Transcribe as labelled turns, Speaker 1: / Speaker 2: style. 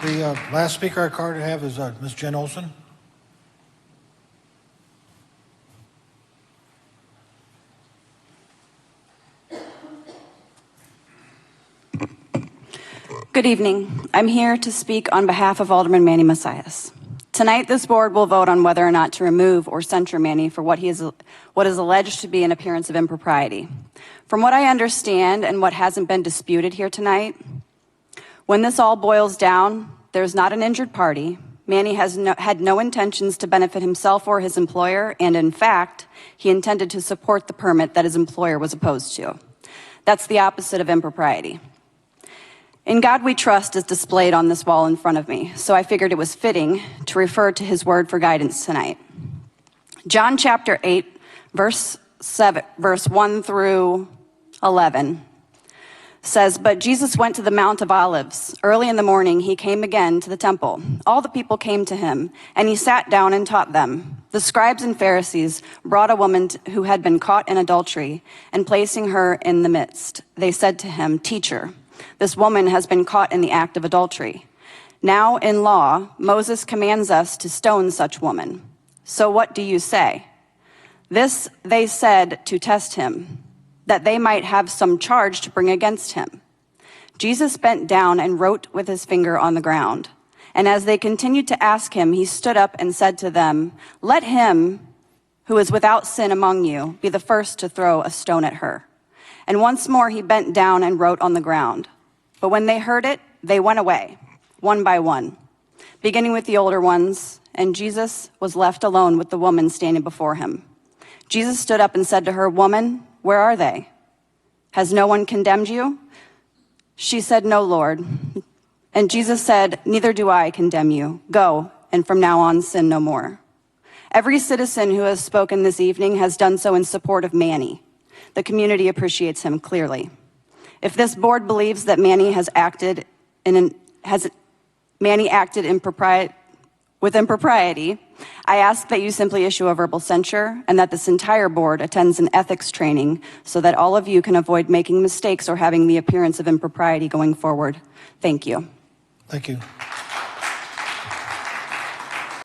Speaker 1: The last speaker I card to have is Ms. Jen Olson.
Speaker 2: Good evening. I'm here to speak on behalf of Alderman Manny Macias. Tonight, this board will vote on whether or not to remove or censure Manny for what is alleged to be an appearance of impropriety. From what I understand and what hasn't been disputed here tonight, when this all boils down, there's not an injured party. Manny had no intentions to benefit himself or his employer, and in fact, he intended to support the permit that his employer was opposed to. That's the opposite of impropriety. In God We Trust is displayed on this wall in front of me, so I figured it was fitting to refer to his word for guidance tonight. John chapter 8, verse 1 through 11 says, "But Jesus went to the Mount of Olives. Early in the morning he came again to the temple. All the people came to him, and he sat down and taught them. The scribes and Pharisees brought a woman who had been caught in adultery, and placing her in the midst, they said to him, 'Teacher, this woman has been caught in the act of adultery. Now in law, Moses commands us to stone such woman. So what do you say?' This they said to test him, that they might have some charge to bring against him. Jesus bent down and wrote with his finger on the ground. And as they continued to ask him, he stood up and said to them, 'Let him who is without sin among you be the first to throw a stone at her.' And once more he bent down and wrote on the ground. But when they heard it, they went away, one by one, beginning with the older ones, and Jesus was left alone with the woman standing before him. Jesus stood up and said to her, 'Woman, where are they? Has no one condemned you?' She said, 'No, Lord.' And Jesus said, 'Neither do I condemn you. Go, and from now on sin no more.' Every citizen who has spoken this evening has done so in support of Manny. The community appreciates him clearly. If this board believes that Manny acted with impropriety, I ask that you simply issue a verbal censure and that this entire board attends an ethics training so that all of you can avoid making mistakes or having the appearance of impropriety going forward. Thank you.
Speaker 1: Thank you.